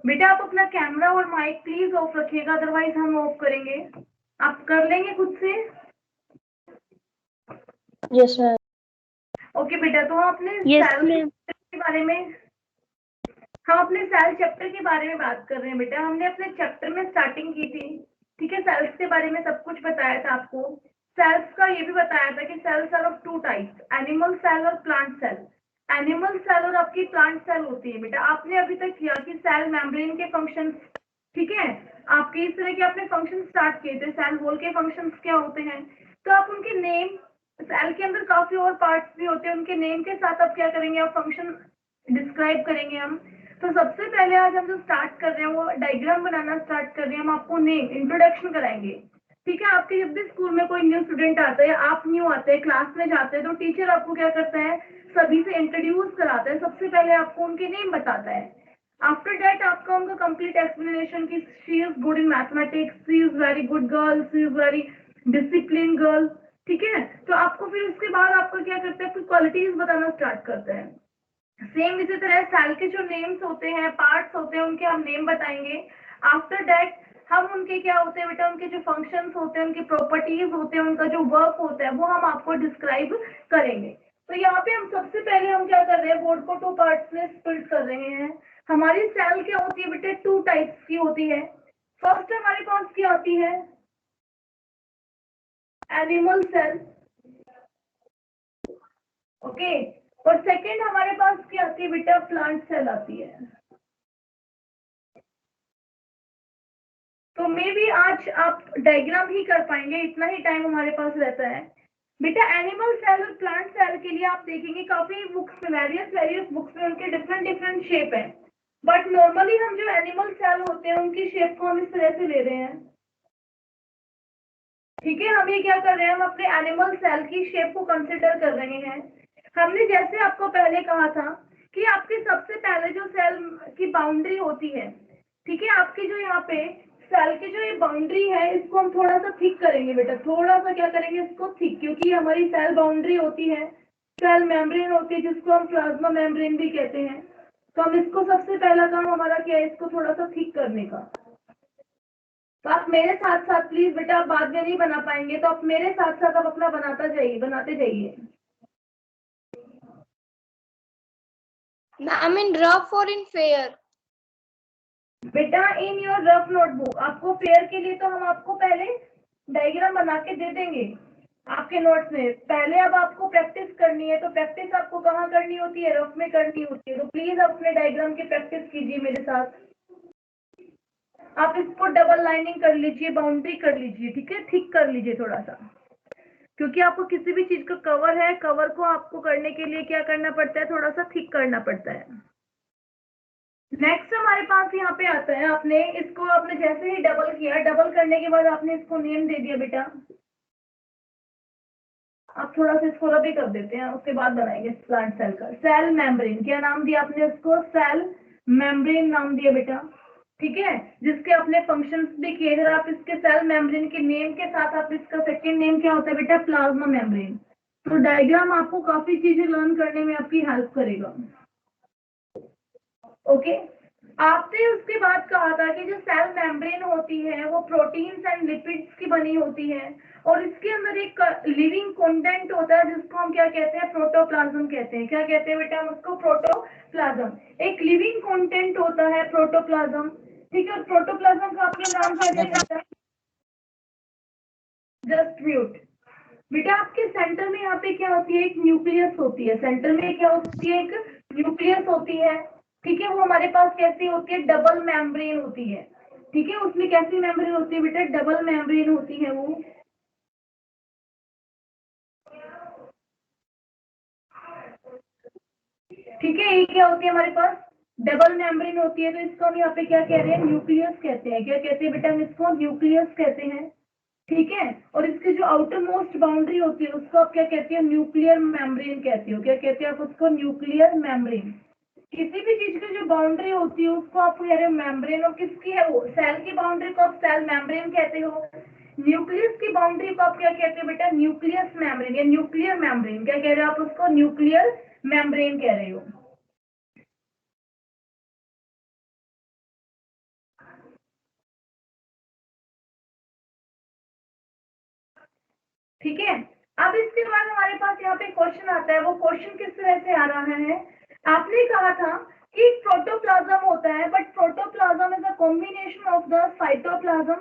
बेटा आप अपना कैमरा और माइक प्लीज ऑफ रखिएगा, अदरवाइज हम ऑफ करेंगे। आप कर लेंगे खुद से? Yes ma'am. ओके बेटा, तो हम अपने यस सेल मैम। के बारे में चैप्टर के बारे में बात कर रहे हैं बेटा। हमने अपने चैप्टर में स्टार्टिंग की थी, ठीक है। सेल्स के बारे में सब कुछ बताया था आपको। सेल्स का ये भी बताया था कि cells are of two types, animal cell और प्लांट सेल। एनिमल सेल और आपकी प्लांट सेल होती है बेटा। आपने अभी तक किया कि सेल मेम्ब्रेन के फंक्शन, ठीक है, आपके इस तरह के आपने फंक्शन स्टार्ट किए थे। सेल वॉल के फंक्शंस क्या होते हैं, तो आप उनके नेम, सेल के अंदर काफी और पार्ट्स भी होते हैं, उनके नेम के साथ आप क्या करेंगे, आप फंक्शन डिस्क्राइब करेंगे हम। तो सबसे पहले आज हम जो स्टार्ट कर रहे हैं वो डायग्राम बनाना स्टार्ट कर रहे हैं। हम आपको नेम इंट्रोडक्शन कराएंगे, ठीक है। आपके जब भी स्कूल में कोई न्यू स्टूडेंट आता है, आप न्यू आते हैं, क्लास में जाते हैं, तो टीचर आपको क्या करता है, सभी से इंट्रोड्यूस कराता है। सबसे पहले आपको उनके नेम बताता है। आफ्टर दैट आपका उनका कंप्लीट एक्सप्लेनेशन की she is good in mathematics, she is very good girl, she is very discipline girl, ठीक है। तो आपको फिर उसके बाद आपको क्या करते हैं, कुछ क्वालिटीज बताना स्टार्ट करते हैं। सेम इसी तरह सेल के जो नेम्स होते हैं, पार्ट्स होते हैं, उनके हम नेम बताएंगे। आफ्टर दैट हम उनके क्या होते हैं बेटा, उनके जो फंक्शंस होते हैं, उनकी प्रॉपर्टीज होते हैं, उनका जो वर्क होता है वो हम आपको डिस्क्राइब करेंगे। तो यहाँ पे हम सबसे पहले हम क्या कर रहे हैं, बोर्ड को टू पार्ट्स में स्प्लिट कर रहे हैं। हमारी सेल क्या होती है बेटे, टू टाइप्स की होती है। फर्स्ट हमारे पास क्या आती है, एनिमल सेल, ओके। और सेकेंड हमारे पास क्या आती है बेटा, प्लांट सेल आती है। तो मे बी आज आप डायग्राम ही कर पाएंगे, इतना ही टाइम हमारे पास रहता है बेटा। एनिमल सेल और प्लांट सेल के लिए आप देखेंगे काफी बुक्स में, वेरियस बुक्स में उनके डिफरेंट शेप है। बट नॉर्मली हम जो एनिमल सेल होते हैं उनकी शेप को हम इस तरह से ले रहे हैं, ठीक है। हम ये क्या कर रहे हैं, हम अपने एनिमल सेल की शेप को कंसिडर कर रहे हैं। हमने जैसे आपको पहले कहा था कि आपके सबसे पहले जो सेल की बाउंड्री होती है, ठीक है, आपकी जो यहाँ पे सेल की जो ये बाउंड्री है, इसको हम थोड़ा सा थिक करेंगे बेटा, थोड़ा सा क्या करेंगे, इसको थिक, क्योंकि हमारी सेल बाउंड्री होती है, सेल मेम्ब्रेन होती है, जिसको हम प्लाज्मा मेम्ब्रेन भी कहते हैं। तो हम इसको सबसे पहला काम हमारा क्या है, इसको थोड़ा सा थिक करने का। तो आप मेरे साथ साथ प्लीज बेटा, आप बाद में नहीं बना पाएंगे तो आप मेरे साथ साथ आप अपना बनाते जाइए। मैम इन रफ और इन फेयर? बेटा इन योर रफ नोटबुक, आपको फेयर के लिए तो हम आपको पहले डायग्राम बना के दे देंगे आपके नोट्स में। पहले अब आपको प्रैक्टिस करनी है, तो प्रैक्टिस आपको कहाँ करनी होती है, रफ में करनी होती है। तो प्लीज आप अपने डायग्राम की प्रैक्टिस कीजिए मेरे साथ। आप इसको डबल लाइनिंग कर लीजिए, बाउंड्री कर लीजिए, ठीक है, थिक कर लीजिए थोड़ा सा, क्योंकि आपको किसी भी चीज का कवर है, कवर को आपको करने के लिए क्या करना पड़ता है, थोड़ा सा थिक करना पड़ता है। नेक्स्ट हमारे पास यहाँ पे आता है, आपने जैसे ही डबल किया, डबल करने के बाद आपने इसको नेम दे दिया बेटा। आप थोड़ा सा इसको रबी कर देते हैं, उसके बाद बनाएंगे प्लांट सेल का। सेल मेम्ब्रेन, क्या नाम दिया आपने उसको, सेल मेम्ब्रेन नाम दिया बेटा, ठीक है, जिसके अपने फंक्शंस भी किए। अगर आप इसके सेल मेम्ब्रेन के नेम के साथ आप इसका सेकेंड नेम क्या होता है बेटा, प्लाज्मा मेम्ब्रेन। तो डायग्राम आपको काफी चीजें लर्न करने में आपकी हेल्प करेगा, ओके। आपने उसके बाद कहा था कि जो सेल मेम्ब्रेन होती है वो प्रोटीन्स एंड लिपिड्स की बनी होती है, और इसके अंदर एक लिविंग कंटेंट होता है जिसको हम क्या कहते हैं, प्रोटोप्लाज्म कहते हैं। क्या कहते हैं बेटा हम उसको, प्रोटोप्लाज्म। एक लिविंग कंटेंट होता है प्रोटोप्लाज्म, ठीक है। प्रोटोप्लाज्म का आपने नाम क्या दिया, जस्ट म्यूट बेटा। आपके सेंटर में यहाँ पे क्या होती है, एक न्यूक्लियस होती है। सेंटर में क्या होती है, एक न्यूक्लियस होती है, ठीक है। वो हमारे पास कैसी होती है, डबल मेम्ब्रेन होती है, ठीक है। उसमें कैसी मेम्ब्रेन होती है बेटा, डबल मेम्ब्रेन होती है वो, ठीक है। ये क्या होती है हमारे पास, डबल मेम्ब्रेन होती है। तो इसको हम यहाँ पे क्या कह रहे हैं, न्यूक्लियस कहते हैं। क्या कहते हैं बेटा, हम इसको न्यूक्लियस कहते हैं, ठीक है। और इसकी जो आउटर मोस्ट बाउंड्री होती है उसको आप क्या कहते हैं, न्यूक्लियर मेम्ब्रेन कहते हो। क्या कहते हैं आप उसको, न्यूक्लियर मेम्ब्रेन। किसी भी चीज की जो बाउंड्री होती है उसको आप कह रहे हो मेम्ब्रेन, और किसकी है वो, सेल की बाउंड्री को आप सेल मेम्ब्रेन कहते हो। न्यूक्लियस की बाउंड्री को आप क्या कहते हो बेटा, न्यूक्लियस मेम्ब्रेन या न्यूक्लियर मेम्ब्रेन। क्या कह रहे हो आप उसको, न्यूक्लियर मेम्ब्रेन कह रहे हो। ठीक है। अब इसके बाद हमारे पास यहाँ पे क्वेश्चन आता है, वो क्वेश्चन किस तरह से आ रहा है, आपने कहा था कि प्रोटोप्लाज्म होता है, but protoplasm is a combination of the cytoplasm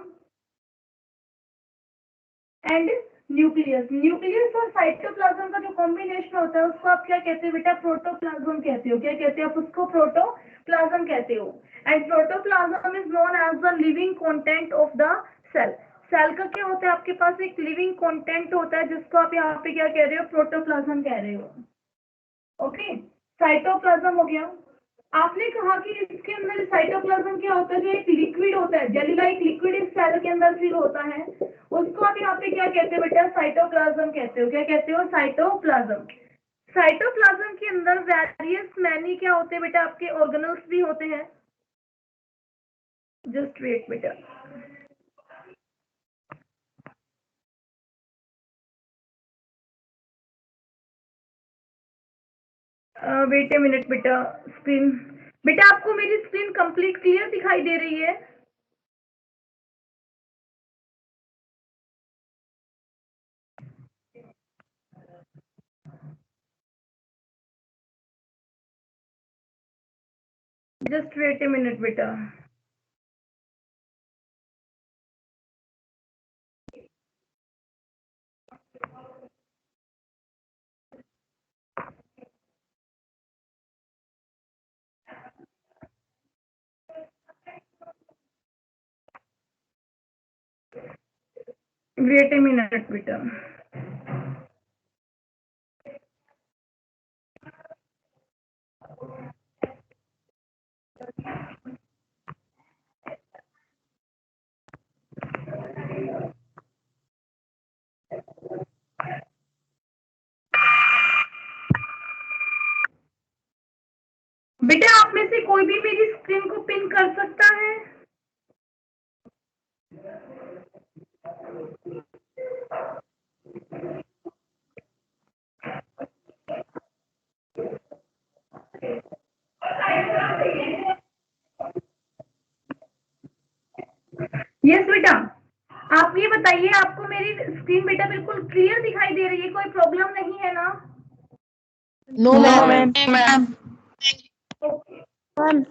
and nucleus. Nucleus और साइटोप्लाज्म का जो कॉम्बिनेशन होता है उसको आप क्या कहते हो बेटा, प्रोटोप्लाज्म कहते हो। क्या कहते हो आप उसको, प्रोटोप्लाज्म कहते हो। And protoplasm is known as the living content of the cell. Cell का क्या होता है, आपके पास एक लिविंग कंटेंट होता है जिसको आप यहाँ पे क्या कह रहे हो, प्रोटोप्लाज्म कह रहे हो। ओके, साइटोप्लाज्म हो गया। आपने कहा कि इसके अंदर साइटोप्लाज्म क्या होता है, जो एक लिक्विड होता है, जेली लाइक लिक्विड इस सेल के अंदर फिल होता है, उसको आप यहाँ पे क्या कहते हो बेटा, साइटोप्लाज्म कहते हो। क्या कहते हो, साइटोप्लाज्म। साइटोप्लाज्म के अंदर वेरियस मैनी क्या होते हैं बेटा, आपके ऑर्गेनल्स भी होते हैं। जस्ट वेट बेटा, वेट ए मिनट बेटा। स्क्रीन बेटा, आपको मेरी स्क्रीन कंप्लीट क्लियर दिखाई दे रही है? जस्ट वेट ए मिनट बेटा। वेट ए मिनट बेटा। बेटा, आप में से कोई भी मेरी स्क्रीन को पिन कर सकता है? यस बेटा, आप ये बताइए, आपको मेरी स्क्रीन बेटा बिल्कुल क्लियर दिखाई दे रही है, कोई प्रॉब्लम नहीं है ना? No, ma'am. ओके। Ma'am.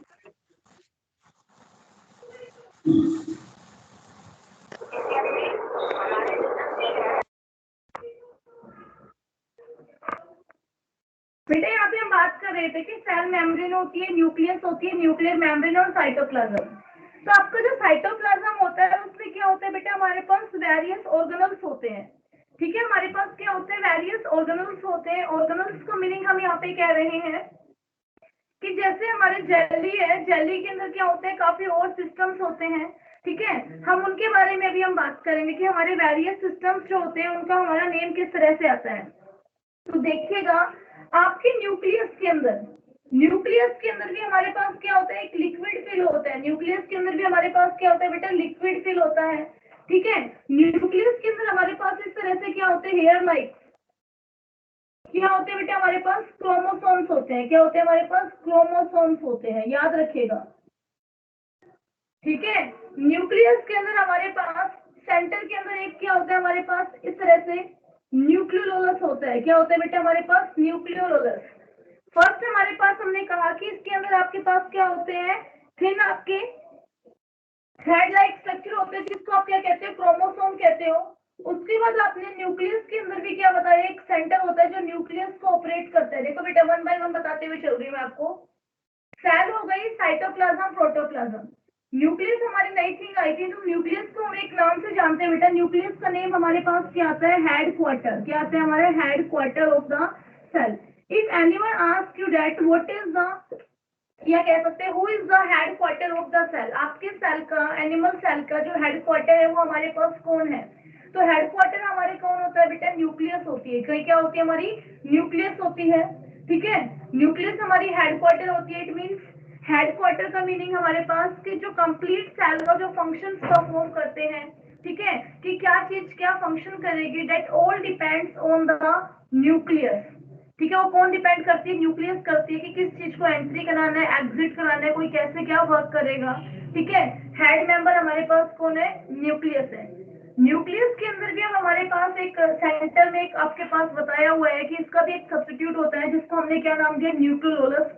बेटा, यहाँ पे हम बात कर रहे थे कि सेल मेम्ब्रेन होती है, न्यूक्लियस होती है, न्यूक्लियर मेम्ब्रेन और साइटोप्लाज्म। तो आपका जो साइटोप्लाज्म होता है उसमें क्या होता है बेटा, हमारे पास वेरियस ऑर्गेनल्स होते हैं। ठीक है, हमारे पास क्या होते हैं, वेरियस ऑर्गेनल्स होते हैं। ऑर्गेनल्स का मीनिंग हम यहाँ पे कह रहे हैं कि जैसे हमारे जेली है, जेली के अंदर क्या होते हैं, काफी और सिस्टम्स होते हैं। ठीक है, हम उनके बारे में अभी हम बात करेंगे कि हमारे वेरियस सिस्टम्स जो होते हैं उनका हमारा नेम किस तरह से आता है। तो देखिएगा, आपके न्यूक्लियस के अंदर भी हमारे पास क्या होता है, एक लिक्विड फिल होता है। न्यूक्लियस के अंदर भी हमारे पास क्या होता है बेटा, लिक्विड फिल होता है। ठीक है, न्यूक्लियस के अंदर हमारे पास इस तरह से क्या होते हैं, हेयर लाइक क्या होते हैं बेटा, हमारे पास क्रोमोसोम्स होते हैं। क्या होते हैं हमारे पास, क्रोमोसोम्स होते हैं, याद रखिएगा। ठीक है, न्यूक्लियस के अंदर हमारे पास सेंटर के अंदर एक क्या होता है हमारे पास, इस तरह से न्यूक्लियोलस होता है। क्या होता है बेटा हमारे पास, न्यूक्लियोलस। फर्स्ट हमारे पास हमने कहा कि इसके अंदर आपके पास क्या होते हैं, थिन आपके थ्रेड लाइक स्ट्रक्चर होते हैं जिसको आप क्या कहते हो, क्रोमोसोम कहते हो। उसके बाद आपने न्यूक्लियस के अंदर भी क्या बताया, एक सेंटर होता है जो न्यूक्लियस को ऑपरेट करता है। देखो बेटा, वन बाय वन बताते हुए चल रही हूँ मैं आपको। सेल हो गई, साइटोप्लाज्म, प्रोटोप्लाज्म। न्यूक्लियस हमारी नई थिंग आई थी, तो न्यूक्लियस को हम एक नाम से जानते हैं बेटा। न्यूक्लियस का नेम हमारे पास क्या आता है, हेड क्वार्टर। क्या आता है हमारे, head quarter of the cell. If anyone ask you that what is the, या कह सकते हैं who is the head quarter of the cell, आपके सेल का, एनिमल सेल का जो हेड क्वार्टर है वो हमारे पास कौन है? तो हेड क्वार्टर हमारे कौन होता है बेटा, न्यूक्लियस होती है। कहीं क्या होती है हमारी, न्यूक्लियस होती है। ठीक है, न्यूक्लियस हमारी हेड क्वार्टर होती है। इट मीन्स हेड क्वार्टर का मीनिंग हमारे पास कि जो कंप्लीट सेल का जो फंक्शंस परफॉर्म करते हैं, ठीक है, कि क्या चीज क्या फंक्शन करेगी, that all depends on the nucleus. ठीक है, वो कौन डिपेंड करती है, न्यूक्लियस करती है कि किस चीज को एंट्री कराना है, एग्जिट कराना है, कोई कैसे क्या वर्क करेगा। ठीक है, हेड मेंबर हमारे पास कौन है, न्यूक्लियस है। न्यूक्लियस के अंदर भी अब हमारे पास एक सेंटर में एक आपके पास बताया हुआ है कि इसका भी एक सब्स्टिट्यूट होता है जिसको हमने क्या नाम दिया, न्यूक्लियोलस।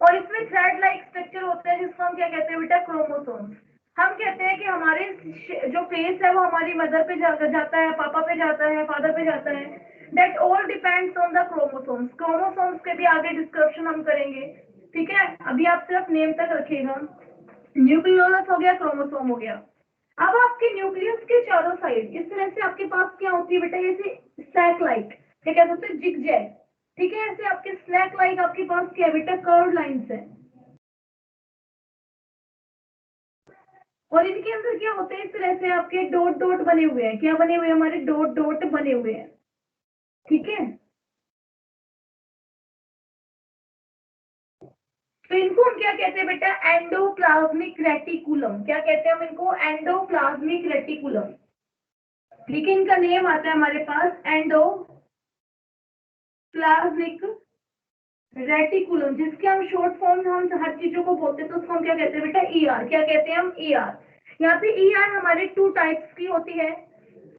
और इसमें थ्रेड लाइक स्ट्रक्चर होता है जिसको हम क्या कहते हैं बेटा, क्रोमोसोम। हम कहते हैं कि हमारे जो फेस है वो हमारी मदर पे जाता है, पापा पे जाता है, फादर पे जाता है। That all depends on the chromosomes. Chromosomes के भी आगे डिस्क्रिप्शन हम करेंगे, ठीक है। अभी आप सिर्फ नेम तक रखिएगा। न्यूक्लियोलस हो गया, क्रोमोसोम हो गया। अब आपके न्यूक्लियस के चारों साइड इस तरह से आपके पास क्या होती है बेटा, जैसे स्टैक लाइक, क्या कह सकते हैं, जिग जैग, ठीक है। ऐसे आपके स्नैक लाइक आपके पास क्या है बेटा, कर्व लाइंस है। और इनके अंदर क्या होते हैं, इस तरह से आपके डॉट डॉट बने हुए हैं। क्या बने हुए हैं, हमारे डॉट डॉट बने हुए हैं, ठीक है। तो इनको हम क्या कहते हैं बेटा, एंडोप्लाज्मिक रेटिकुलम। क्या कहते हैं हम इनको, एंडोप्लाज्मिक रेटिकुलम, ठीक है। इनका नेम आता है हमारे पास एंडोप्लाज्मिक रेटिकुलम, जिसके हम शॉर्ट फॉर्म हम हर चीजों को बोलते हैं तो उसको हम क्या कहते हैं बेटा, ईआर। क्या कहते हैं हम, ईआर। यहाँ पे ईआर हमारे 2 टाइप्स की होती है।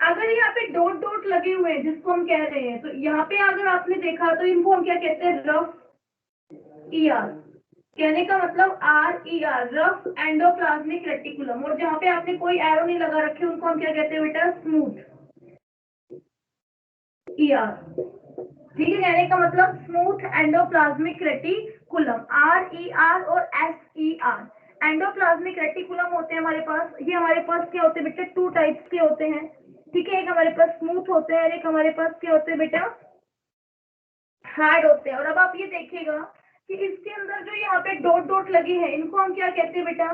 अगर यहाँ पे डॉट डॉट लगे हुए हैं जिसको हम कह रहे हैं, तो यहाँ पे अगर आपने देखा तो इनको हम क्या कहते हैं, रफ ईआर। कहने का मतलब RER, रफ एंडोप्लाज्मिक रेटिकुलम। और जहाँ पे आपने कोई एरो नहीं लगा रखे उनको हम क्या कहते हैं बेटा, स्मूथ ईआर, ठीक है। कहने का मतलब स्मूथ एंडोप्लाज्मिक रेटिकुलम, RER और SER। एंडोप्लाज्मिक रेटिकुलम होते हैं हमारे पास। ये हमारे पास क्या होते हैं बेटा, 2 टाइप्स के होते हैं, ठीक है। एक हमारे पास स्मूथ होते हैं और एक हमारे पास क्या होते हैं बेटा, हार्ड होते हैं। और अब आप ये देखिएगा कि इसके अंदर जो यहाँ पे डॉट डॉट लगे हैं इनको हम क्या कहते हैं बेटा,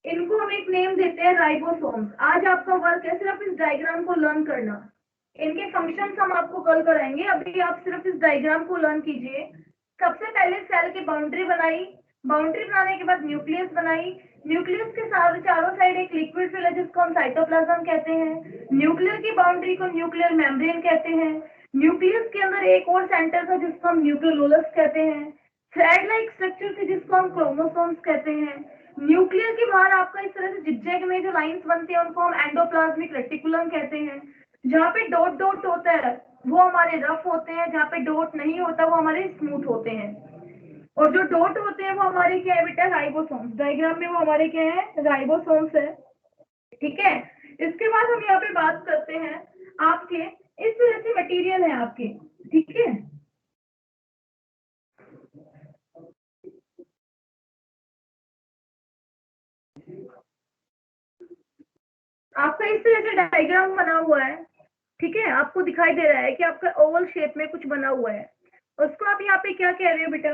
इनको हम एक नेम देते हैं राइबोसोम्स। आज आपका वर्क है सिर्फ इस डायग्राम को लर्न करना। इनके फंक्शंस हम आपको कल कराएंगे, अभी आप सिर्फ इस डायग्राम को लर्न कीजिए। सबसे पहले सेल की बाउंड्री बनाई, बाउंड्री बनाने के बाद न्यूक्लियस बनाई। न्यूक्लियस के साथ चारों साइड एक लिक्विड फिल है जिसको हम साइटोप्लाज्म कहते हैं। न्यूक्लियर की बाउंड्री को न्यूक्लियर मेम्ब्रेन कहते हैं। न्यूक्लियस के अंदर एक और सेंटर था जिसको हम न्यूक्लियोलस कहते हैं। थ्रेड लाइक स्ट्रक्चर थी जिसको हम क्रोमोसोम्स कहते हैं। न्यूक्लियर के बाहर आपका इस तरह से जिगजैग में जो लाइंस बनती है उनको हम एंडोप्लाज्मिक रेटिकुलम कहते हैं। जहाँ पे डॉट डॉट होता है वो हमारे रफ होते हैं, जहाँ पे डॉट नहीं होता वो हमारे स्मूथ होते हैं। और जो डॉट होते हैं वो हमारे क्या है बेटा, राइबोसोम्स। डायग्राम में वो हमारे क्या है, राइबोसोम्स है, ठीक है। इसके बाद हम यहाँ पे बात करते हैं आपके इस तरह से मटेरियल है आपके, ठीक है। आपका इस तरह से डायग्राम बना हुआ है, ठीक है। आपको दिखाई दे रहा है कि आपका ओवल शेप में कुछ बना हुआ है। उसको आप यहाँ पे क्या कह रहे हो बेटा,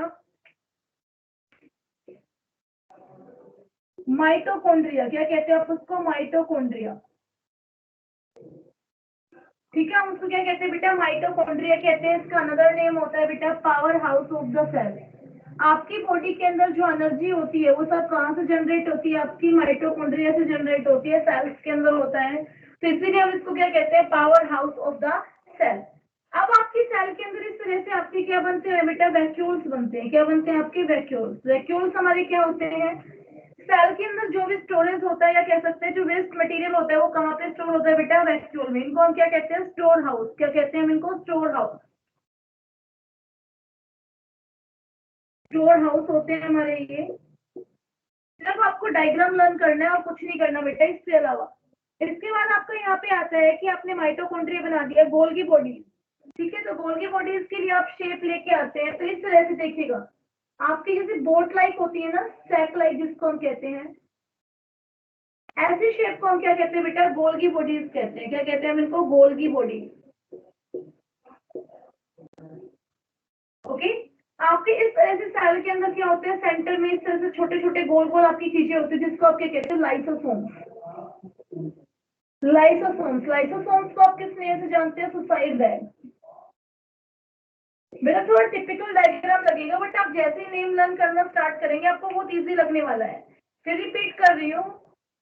माइटोकॉन्ड्रिया। क्या कहते हैं आप उसको, माइटोकॉन्ड्रिया, ठीक है। हम उसको क्या कहते हैं बेटा, माइटोकॉन्ड्रिया कहते हैं। इसका अनदर नेम होता है बेटा, power house of the cell. आपकी बॉडी के अंदर जो एनर्जी होती है वो सब कहाँ से जनरेट होती है, आपकी माइटोकॉन्ड्रिया से जनरेट होती है, सेल्स के अंदर होता है। तो इसीलिए हम इसको क्या कहते हैं, power house of the cell. अब आपकी सेल के अंदर इस तरह से आपके क्या बनते हैं बेटा, वैक्यूल्स बनते हैं। क्या बनते हैं आपके, वैक्यूल्स। वैक्यूल्स हमारे क्या होते हैं, सेल के अंदर जो भी स्टोरेज होता है या कह सकते हैं जो वेस्ट मटेरियल होता है वो कहाँ पे स्टोर होता है बेटा, वैक्यूल में। इनको हम क्या कहते हैं, स्टोर हाउस। क्या कहते हैं हम इनको, स्टोर हाउस। स्टोर हाउस होते हैं हमारे ये। सिर्फ आपको डायग्राम लर्न करना है और कुछ नहीं करना बेटा इसके अलावा। इसके बाद आपका यहाँ पे आता है कि आपने माइटोकॉन्ड्रिया बना दिया, गोल्गी बॉडी, ठीक है। तो गोल्गी बॉडीज के लिए आप शेप लेके आते हैं। तो इस तरह से देखिएगा, आपकी जैसे बोट लाइक होती है ना, सैक लाइक जिसको हम कहते हैं, ऐसी शेप को हम क्या कहते हैं बेटा, गोल्गी बॉडीज कहते हैं। क्या कहते हैं हम इनको, गोल्गी बॉडी, ओके। आपके इस तरह से सेल के अंदर क्या होते हैं, सेंटर में इस तरह से छोटे छोटे गोल गोल आपकी चीजें होती है जिसको आप क्या कहते हैं, लाइसोसोम्स। लाइसोसोम्स, लाइसोसोम्स को आप किस नेम से जानते हैं, सुसाइड बैग। मेरा थोड़ा टिपिकल डायग्राम लगेगा बट आप जैसे ही नेम लर्न करना स्टार्ट करेंगे आपको बहुत इजी लगने वाला है। फिर रिपीट कर रही हूँ,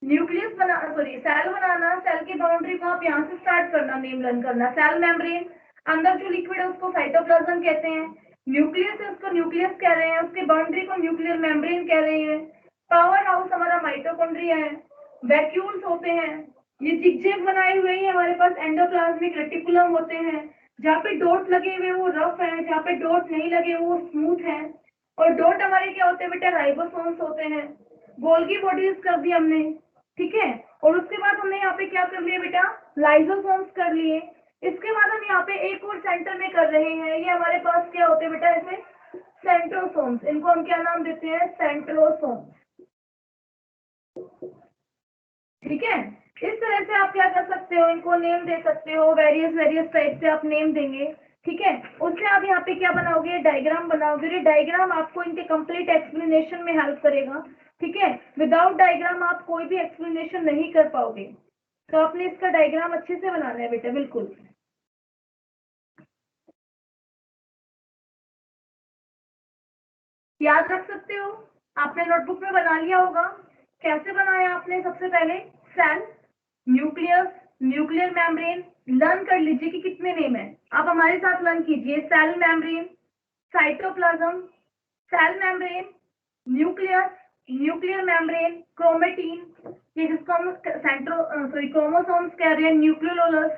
न्यूक्लियस बना, सॉरी सेल बनाना, सेल की बाउंड्री को आप यहाँ से स्टार्ट करना, नेम लर्न करना। सेल मेम्ब्रेन, अंदर जो लिक्विड है उसको साइटोप्लाज्म कहते हैं। न्यूक्लियस है उसको न्यूक्लियस कह रहे हैं, उसकी बाउंड्री को न्यूक्लियर मेम्ब्रेन कह रहे हैं। पावर हाउस हमारा माइटोकॉन्ड्रिया है। वैक्यूल्स होते हैं, ये जिगजैग बनाए हुए ही हमारे पास एंडोप्लाज्मिक रेटिकुलम होते हैं। जहाँ पे डॉट लगे हुए वो रफ है, जहाँ पे डॉट नहीं लगे वो स्मूथ है। और डॉट हमारे क्या होते हैं बेटा, राइबोसोम्स होते हैं। गोल्गी बॉडीज कर दी हमने, ठीक है। और उसके बाद हमने यहाँ पे क्या कर लिया बेटा, लाइसोसोम्स कर लिए। इसके बाद हम यहाँ पे एक और सेंटर में कर रहे हैं, ये हमारे पास क्या होते हैं बेटा, ऐसे सेंट्रोसोम्स। इनको हम क्या नाम देते हैं, सेंट्रोसोम्स, ठीक है। इस तरह से आप क्या कर सकते हो, इनको नेम दे सकते हो, वेरियस टाइप से आप नेम देंगे, ठीक है। उससे आप यहाँ पे क्या बनाओगे, डायग्राम बनाओगे। ये डायग्राम आपको इनके कंप्लीट एक्सप्लेनेशन में हेल्प करेगा, ठीक है। विदाउट डायग्राम आप कोई भी एक्सप्लेनेशन नहीं कर पाओगे। तो आपने इसका डायग्राम अच्छे से बनाना है बेटा, बिल्कुल याद रख सकते हो। आपने नोटबुक में बना लिया होगा। कैसे बनाया आपने, सबसे पहले cell, nucleus, nuclear membrane. Learn कर लीजिए कि कितने नेम है, आप हमारे साथ लर्न कीजिए। Cell membrane, cytoplasm, cell membrane, nucleus, nuclear membrane, chromatin, ये जिसको हम क्रोमोसोम्स कह रहे हैं, न्यूक्लियोलस,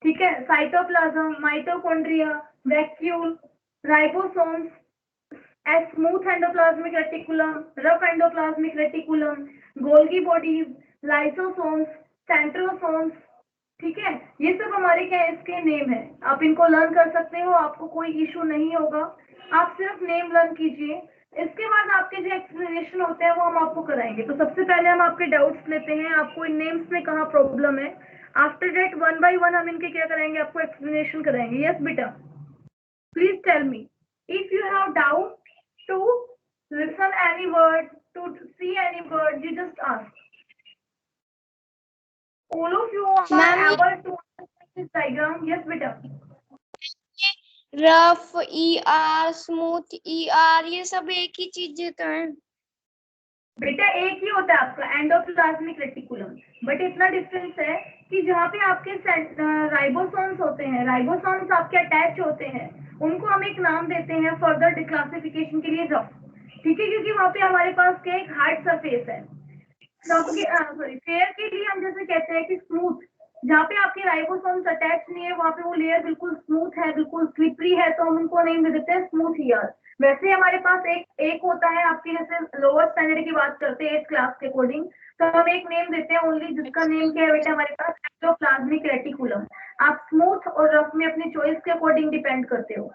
ठीक है। Cytoplasm, mitochondria, vacuole, ribosomes, smooth endoplasmic reticulum, rough endoplasmic reticulum, Golgi bodies, lysosomes, centrosomes, ठीक है। ये सब हमारे क्या है, इसके नेम है। आप इनको लर्न कर सकते हो, आपको कोई इशू नहीं होगा। आप सिर्फ नेम लर्न कीजिए। इसके बाद आपके जो एक्सप्लेनेशन होते हैं वो हम आपको कराएंगे। तो सबसे पहले हम आपके डाउट्स लेते हैं, आपको इन नेम्स में कहाँ प्रॉब्लम है। After that one by one हम इनके क्या कराएंगे, आपको एक्सप्लेनेशन कराएंगे। यस बेटा, please tell me if you have doubt to listen any word, to see any word, you just ask. All of you are Ma'am, able to understand this diagram. Yes beta, rough ER, smooth ER, ये सब एक ही चीजें तो हैं। बेटा एक ही होता है आपका एंडोप्लाज्मिक रेटिकुलम, बट इतना डिफरेंस है कि जहाँ पे आपके राइबोसोम्स होते हैं, राइबोसोम्स आपके अटैच होते हैं, उनको हम एक नाम देते हैं फर्दर डिक्लासिफिकेशन के लिए रफ, ठीक है। क्योंकि वहाँ पे हमारे पास क्या एक हार्ड सरफेस है। फेयर के लिए हम जैसे कहते हैं कि स्मूथ, जहाँ पे आपके राइबोसोम्स अटैच नहीं है वहाँ पे वो लेयर बिल्कुल स्मूथ है, बिल्कुल स्लिपरी है, तो हम उनको नेम दे देते हैं स्मूथ ईयर। वैसे हमारे पास एक होता है, आपके जैसे लोअर स्टैंडर्ड की बात करते हैं 8th क्लास के अकॉर्डिंग, तो हम एक नेम देते हैं ओनली, जिसका नेम क्या है बेटा हमारे पास, एंडोप्लाज्मिक रेटिकुलम। आप स्मूथ और रफ में अपनी चॉइस के अकॉर्डिंग डिपेंड करते हो।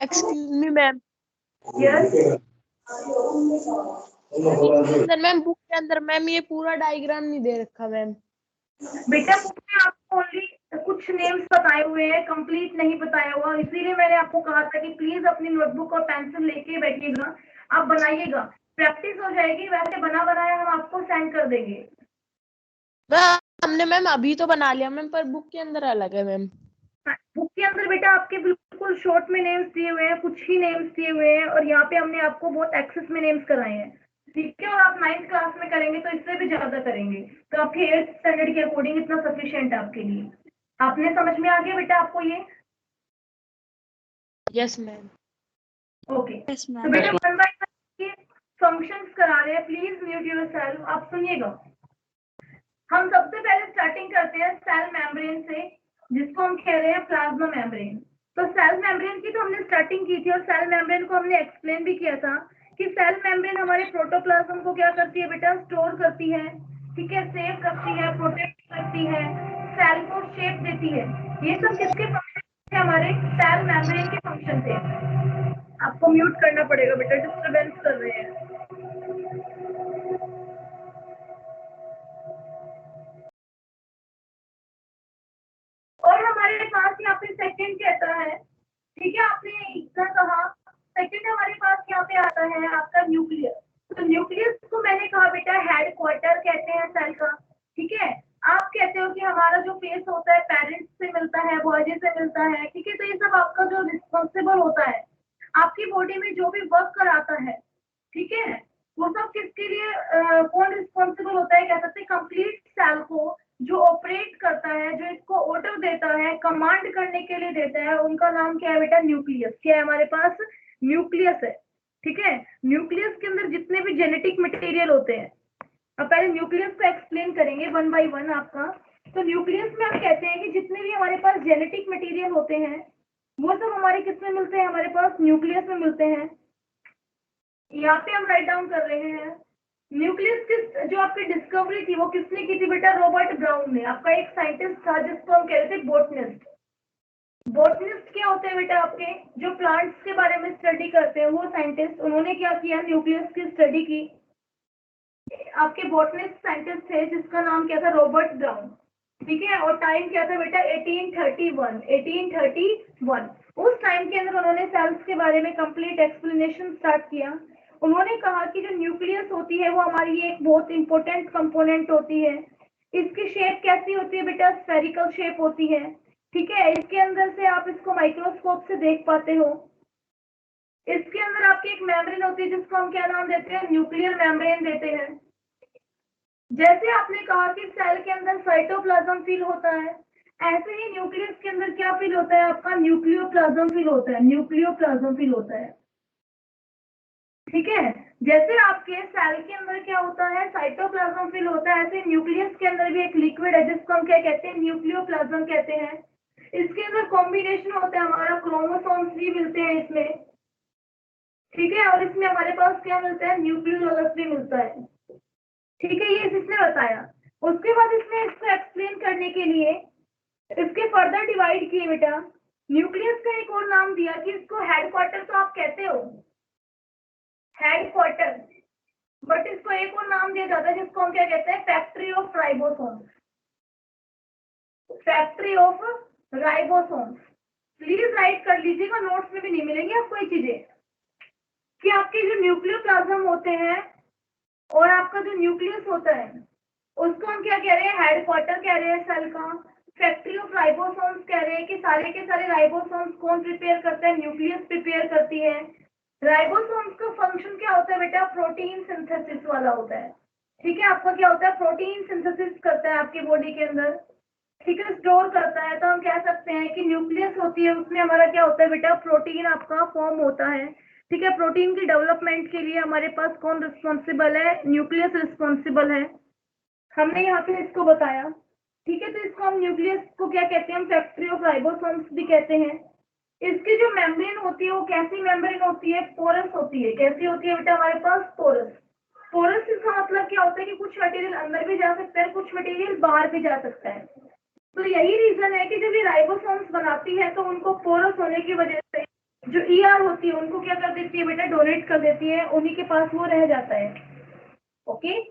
एक्सक्यूज मी मैम, यस अंदर मैम, बुक के अंदर मैम ये पूरा डायग्राम नहीं दे रखा मैम। बेटा बुक में आपको ओनली कुछ नेम्स बताए हुए हैं, कंप्लीट नहीं बताया हुआ, इसीलिए मैंने आपको कहा था कि प्लीज अपनी नोटबुक और पेंसिल लेके बैठिएगा, आप बनाइएगा, प्रैक्टिस हो जाएगी। वैसे बना बनाया हम आपको सेंड कर देंगे। हमने मैम अभी तो बना लिया मैम, पर बुक के अंदर अलग है मैम। बुक के अंदर बेटा आपके बिल्कुल शॉर्ट में नेम्स दिए हुए हैं, कुछ ही नेम्स दिए हुए हैं, और यहाँ पे हमने आपको बहुत एक्सेस में नेम्स कराए हैं, ठीक है। और आप 9th क्लास में करेंगे तो इससे भी ज्यादा करेंगे, तो आपके 8th स्टैंडर्ड के अकॉर्डिंग इतना सफिशिएंट है आपके लिए। आपने समझ में आ गया बेटा आपको ये? Yes ma'am. ओके, तो बेटा वन बाय वन फंक्शंस करा रहे हैं, प्लीज म्यूट योरसेल्फ। आप सुनिएगा, हम सबसे पहले स्टार्टिंग करते हैं सेल मेम्ब्रेन से, जिसको हम कह रहे हैं प्लाज्मा मेम्ब्रेन। तो सेल मेम्ब्रेन की तो हमने स्टार्टिंग की थी, और सेल मेम्ब्रेन को हमने एक्सप्लेन भी किया था कि सेल मेम्ब्रेन हमारे प्रोटोप्लाज्म को क्या करती है बेटा, स्टोर करती है, ठीक है, सेव करती है, प्रोटेक्ट करती है, सेल को शेप देती है। ये सब किसके फंक्शन थे, हमारे सेल मेम्ब्रेन के फंक्शन थे। आपको म्यूट करना पड़ेगा बेटा, डिस्टरबेंस कर रहे हैं। और हमारे पास यहाँ पे सेकंड कहता है, ठीक है, आपने इतना कहा। सेकंड हमारे पास यहाँ पे आता है आपका न्यूक्लियस। तो न्यूक्लियस को मैंने कहा बेटा हेड क्वार्टर कहते हैं सेल का, ठीक है। आप कहते हो कि हमारा जो फेस होता है पेरेंट्स से मिलता है, बॉडी से मिलता है, ठीक है। तो ये सब आपका जो रिस्पॉन्सिबल होता है, आपकी बॉडी में जो भी वर्क कराता है, ठीक है, वो सब किसके लिए कौन रिस्पॉन्सिबल होता है, कह सकते हैं कंप्लीट सेल को जो ऑपरेट करता है, जो इसको ऑर्डर देता है, कमांड करने के लिए देता है, उनका नाम क्या है बेटा, न्यूक्लियस। क्या है हमारे पास, न्यूक्लियस है, ठीक है। न्यूक्लियस के अंदर जितने भी जेनेटिक मटेरियल होते हैं, अब पहले न्यूक्लियस को एक्सप्लेन करेंगे वन बाय वन आपका। तो न्यूक्लियस में हम कहते हैं कि जितने भी हमारे पास जेनेटिक मटेरियल होते हैं वो सब हमारे किस में मिलते हैं, हमारे पास न्यूक्लियस में मिलते हैं। यहाँ पे हम राइट डाउन कर रहे हैं न्यूक्लियस किस, जो आपकी डिस्कवरी थी वो किसने की थी बेटा, रॉबर्ट ब्राउन ने। आपका एक साइंटिस्ट था जिसको हम कहते थे बोटनिस्ट। बोटनिस्ट क्या होते हैं बेटा, आपके जो प्लांट्स के बारे में स्टडी करते हैं वो साइंटिस्ट। उन्होंने क्या किया, न्यूक्लियस की स्टडी की। आपके बोटनिस्ट साइंटिस्ट थे जिसका नाम क्या था, रॉबर्ट ब्राउन। ठीक है, और टाइम क्या था बेटा 1831। उस टाइम के अंदर उन्होंने सेल्स के बारे में कंप्लीट एक्सप्लेनेशन स्टार्ट किया। उन्होंने कहा कि जो न्यूक्लियस होती है वो हमारी एक बहुत इंपॉर्टेंट कंपोनेंट होती है। इसकी शेप कैसी होती है बेटा, स्फेरिकल शेप होती है। ठीक है, इसके अंदर से आप इसको माइक्रोस्कोप से देख पाते हो। इसके अंदर आपकी एक मेम्ब्रेन होती है जिसको हम क्या नाम देते हैं, न्यूक्लियर मेम्ब्रेन देते हैं। जैसे आपने कहा कि सेल के अंदर साइटोप्लाज्म फील होता है, ऐसे ही न्यूक्लियस के अंदर क्या फील होता है, आपका न्यूक्लियोप्लाज्म फील होता है। न्यूक्लियोप्लाज्म फील होता है। ठीक है, जैसे आपके सेल के अंदर क्या होता है, साइटोप्लाज्म फील होता है, ऐसे न्यूक्लियस के अंदर भी एक लिक्विड है जिसको हम क्या कहते हैं, न्यूक्लियोप्लाज्म कहते हैं। इसके अंदर कॉम्बिनेशन होता है हमारा, क्रोमोसोम्स भी मिलते हैं इसमें। ठीक है, और इसमें हमारे पास क्या मिलता है, न्यूक्लियोलस भी मिलता है। ठीक है, ये इसने बताया। उसके बाद इसने इसको एक्सप्लेन करने के लिए इसके फर्दर डिवाइड किए बेटा। न्यूक्लियस का एक और नाम दिया कि इसको हेडक्वार्टर तो आप कहते हो, हेडक्वार्टर, बट इसको एक और नाम दिया जाता है जिसको हम क्या कहते हैं, factory of ribosomes. Factory of ribosomes. Please right कर लीजिएगा, नोट्स में भी नहीं मिलेंगी आपको ये चीजें, कि आपके जो न्यूक्लियोप्लाज्म होते हैं और आपका जो न्यूक्लियस होता है उसको हम क्या कह रहे हैं, हेडक्वार्टर कह रहे हैं सेल का। फैक्ट्री ऑफ राइबोसोम्स कह रहे हैं कि सारे के सारे राइबोसोम्स कौन प्रिपेयर करता है, न्यूक्लियस प्रिपेयर करती है। राइबोसोम्स का फंक्शन क्या होता है बेटा, प्रोटीन सिंथेसिस वाला होता है। ठीक है, आपका क्या होता है, प्रोटीन सिंथेसिस करता है आपकी बॉडी के अंदर। ठीक है, स्टोर करता है। तो हम कह सकते हैं कि न्यूक्लियस होती है उसमें हमारा क्या होता है बेटा, प्रोटीन आपका फॉर्म होता है। ठीक है, प्रोटीन की डेवलपमेंट के लिए हमारे पास कौन रिस्पॉन्सिबल है, न्यूक्लियस रिस्पॉन्सिबल है। हमने यहाँ पे इसको बताया। ठीक है, तो इसको हम न्यूक्लियस को क्या कहते हैं, हम फैक्ट्री ऑफ राइबोसोम्स भी कहते हैं। इसकी जो मेम्ब्रेन होती है वो कैसी मेम्ब्रेन होती है, पोरस होती है। कैसी होती है बेटा, हमारे पास पोरस। पोरस इसका मतलब क्या होता है कि कुछ मटेरियल अंदर भी जा सकता है, कुछ मटेरियल बाहर भी जा सकता है। तो यही रीजन है कि जब ये राइबोसोम्स बनाती है तो उनको पोरस होने की वजह से जो ईआर होती है उनको क्या कर देती है बेटा, डोनेट कर देती है, उन्हीं के पास वो रह जाता है। ओके,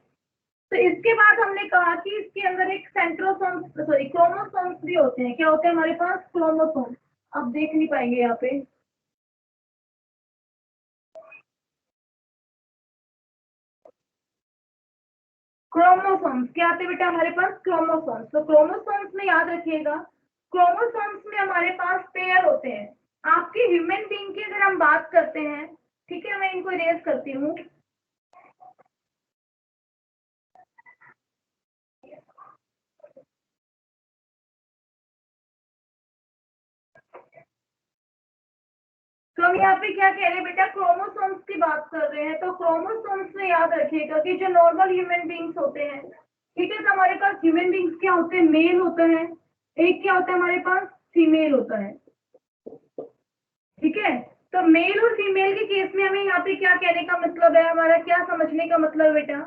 तो इसके बाद हमने कहा कि इसके अंदर एक सेंट्रोसोम्स, सॉरी क्रोमोसोम्स भी होते हैं। क्या होते हैं हमारे पास, क्रोमोसोम्स। आप देख नहीं पाएंगे यहाँ पे। क्रोमोसोम्स क्या आते हैं बेटा हमारे पास, क्रोमोसोम्स। तो क्रोमोसोम्स में याद रखिएगा, क्रोमोसोम्स में हमारे पास पेयर होते हैं। आपके ह्यूमन बीइंग की अगर हम बात करते हैं, ठीक है, मैं इनको इरेज करती हूँ। तो हम यहाँ पे क्या कह रहे हैं बेटा, क्रोमोसोम्स की बात कर रहे हैं। तो क्रोमोसोम्स में याद रखिएगा कि जो नॉर्मल ह्यूमन बीइंग्स होते हैं, ठीक है, तो हमारे पास ह्यूमन बीइंग्स क्या होते हैं, मेल होता है, एक क्या होता है हमारे पास, फीमेल होता है। ठीक है, तो मेल और फीमेल के केस में हमें यहाँ पे क्या कहने का मतलब है, हमारा क्या समझने का मतलब है बेटा,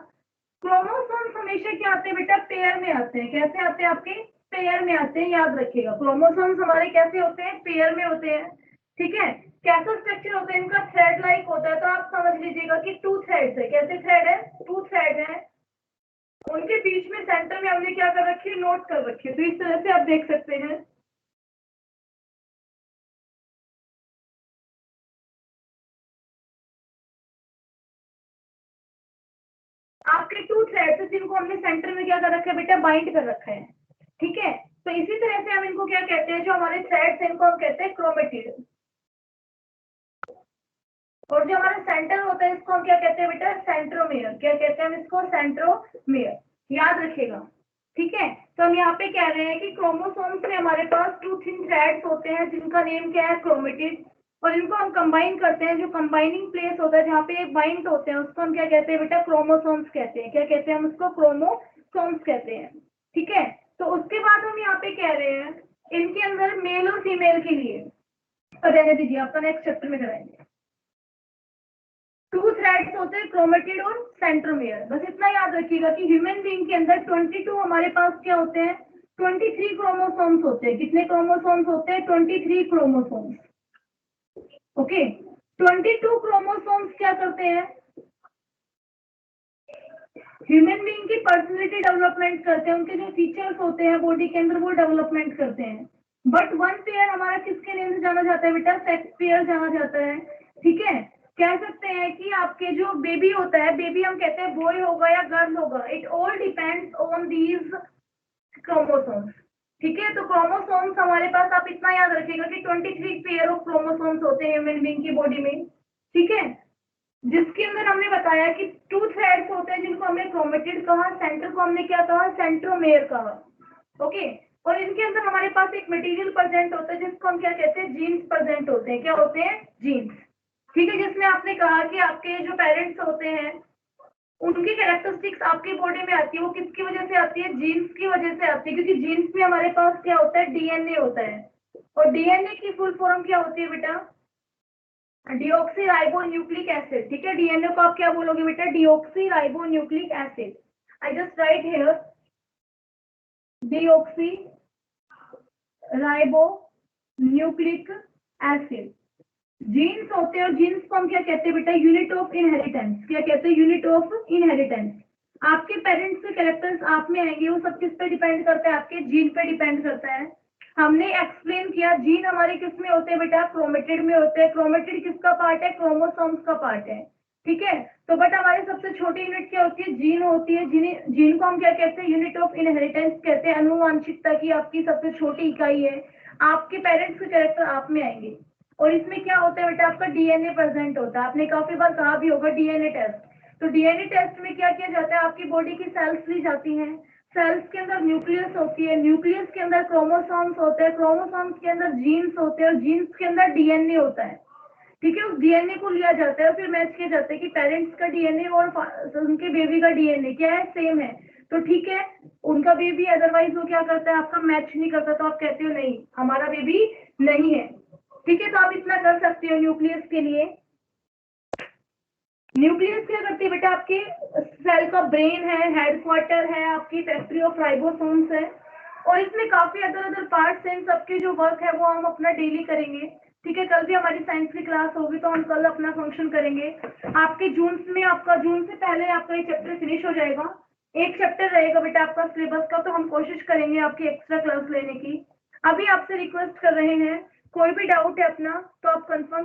क्रोमोसोम्स हमेशा क्या आते हैं बेटा, पेयर में आते हैं। कैसे आते हैं आपके, पेयर में आते हैं। याद रखिएगा क्रोमोसोम्स हमारे कैसे होते हैं, पेयर में होते हैं। ठीक है, कैसा स्ट्रक्चर होता है इनका, थ्रेड लाइक होता है। तो आप समझ लीजिएगा कि टू थ्रेड्स है। कैसे थ्रेड है, टू थ्रेड है, उनके बीच में सेंटर में हमने क्या कर रखी है, नोट कर रखी है। तो इस तरह से आप देख सकते हैं। आपके टू थ्रेड्स है जिनको हमने सेंटर में क्या कर रखा है बेटा, बाइंड कर रखा है। ठीक है, तो इसी तरह से हम इनको क्या कहते हैं, जो हमारे थ्रेड्स हैं इनको हम कहते हैं क्रोमेटिड। और जो हमारा सेंटर होता है इसको हम क्या कहते हैं बेटा, सेंट्रोमियर। क्या कहते हैं हम इसको, सेंट्रोमियर। याद रखिएगा। ठीक है, तो हम यहाँ पे कह रहे हैं कि क्रोमोसोम्स में हमारे पास टू थिन थ्रेड्स होते हैं जिनका नेम क्या है, क्रोमेटिड। और इनको हम कंबाइन करते हैं, जो कंबाइनिंग प्लेस होता है जहाँ पे बाइंड होते हैं उसको हम क्या कहते हैं बेटा, क्रोमोसोम्स कहते हैं। क्या कहते हैं हम उसको, क्रोमोसोम्स कहते हैं। ठीक है, तो उसके बाद हम यहाँ पे कह रहे हैं इनके अंदर मेल और फीमेल के लिए, रहने दीजिए आपका नेक्स्ट चैप्टर में कराएंगे। 2 थ्रेड्स होते हैं, क्रोमेटिड और सेंट्रोमियर। बस इतना याद रखिएगा कि ह्यूमन बीइंग के अंदर 22 हमारे पास क्या होते हैं, 23 क्रोमोसोम्स होते हैं। कितने क्रोमोसोम्स होते हैं, 23 क्रोमोसोम्स। ओके, 22 क्रोमोसोम्स क्या करते हैं, ह्यूमन बीइंग की पर्सनैलिटी डेवलपमेंट करते हैं, उनके जो फीचर्स होते हैं बॉडी के अंदर वो डेवलपमेंट करते हैं। बट 1 पेयर हमारा किसके नेम से जाना जाता है बेटा, सेक्स पेयर जाना जाता है। ठीक है, कह सकते हैं कि आपके जो बेबी होता है, बेबी हम कहते हैं बॉय होगा या गर्ल होगा, it all depends on these chromosomes. ठीक है, तो क्रोमोसोम्स हमारे पास आप इतना याद रखिएगा कि 23 पेयर ऑफ क्रोमोसोम्स होते हैं ह्यूमन बीइंग की बॉडी में। ठीक है, जिसके अंदर हमने बताया कि 2 थ्रेड्स होते हैं जिनको हमने क्रोमेटिड कहा, सेंटर को हमने क्या कहा, सेंट्रोमेयर कहा। ओके, और इनके अंदर हमारे पास एक मटेरियल प्रेजेंट होता है जिसको हम क्या कहते हैं, जीन्स प्रेजेंट होते हैं। क्या होते हैं, जीन्स। ठीक है, जिसमें आपने कहा कि आपके जो पेरेंट्स होते हैं उनकी कैरेक्टरिस्टिक्स आपकी बॉडी में आती है, वो किसकी वजह से आती है, जीन्स की वजह से आती है, क्योंकि जीन्स में हमारे पास क्या होता है, डीएनए होता है। और डीएनए की फुल फॉर्म क्या होती है बेटा, डीऑक्सी राइबो न्यूक्लिक एसिड। ठीक है, डीएनए को आप क्या बोलोगे बेटा, deoxyribonucleic acid. I just write here deoxyribonucleic acid. Genes होते हैं, और जीन्स को हम क्या कहते हैं बेटा, यूनिट ऑफ इनहेरिटेंस। क्या कहते हैं, यूनिट ऑफ इनहेरिटेंस। आपके पेरेंट्स के कैरेक्टर्स आप में आएंगे, वो सब किस पे डिपेंड करता है, आपके जीन पे डिपेंड करता है। हमने एक्सप्लेन किया जीन हमारे किस में होते हैं बेटा, क्रोमेटिड में होते हैं। क्रोमेटिड किसका पार्ट है, क्रोमोसोम्स का पार्ट है। ठीक है, तो बट हमारी सबसे छोटी यूनिट क्या होती है, जीन होती है। जीन को हम क्या कहते हैं, यूनिट ऑफ इनहेरिटेंस कहते हैं। अनुवांशिकता की आपकी सबसे छोटी इकाई है। आपके पेरेंट्स के कैरेक्टर आप में आएंगे, और इसमें क्या होता है बेटा, आपका डीएनए प्रेजेंट होता है। आपने काफी बार कहा भी होगा डीएनए टेस्ट। तो डीएनए टेस्ट में क्या किया जाता है, आपकी बॉडी की सेल्स ली जाती हैं। सेल्स के अंदर न्यूक्लियस होती है, न्यूक्लियस के अंदर क्रोमोसोम्स होते हैं, क्रोमोसोम्स के अंदर जीन्स होते हैं, और जीन्स के अंदर डीएनए होता है। ठीक है, उस डीएनए को लिया जाता है और फिर मैच किया जाता है कि पेरेंट्स का डीएनए और उनके बेबी का डीएनए क्या है, सेम है। तो ठीक है, उनका बेबी अदरवाइज वो क्या करता है, आपका मैच नहीं करता, तो आप कहते हो नहीं हमारा बेबी नहीं है। ठीक है, तो आप इतना कर सकते हो न्यूक्लियस के लिए। न्यूक्लियस क्या करती है बेटा, आपके सेल का ब्रेन है, हेडक्वार्टर है, आपकी फैक्ट्री ऑफ राइबोसोम्स है, और इसमें काफी अदर पार्ट्स हैं। सबके जो वर्क है वो हम अपना डेली करेंगे। ठीक है, कल भी हमारी साइंस की क्लास होगी तो हम कल अपना फंक्शन करेंगे। आपके जून में, आपका जून से पहले आपका ये चैप्टर फिनिश हो जाएगा। एक चैप्टर रहेगा बेटा आपका सिलेबस का, तो हम कोशिश करेंगे आपकी एक्स्ट्रा क्लास लेने की। अभी आपसे रिक्वेस्ट कर रहे हैं, कोई भी डाउट है अपना तो आप कंफर्म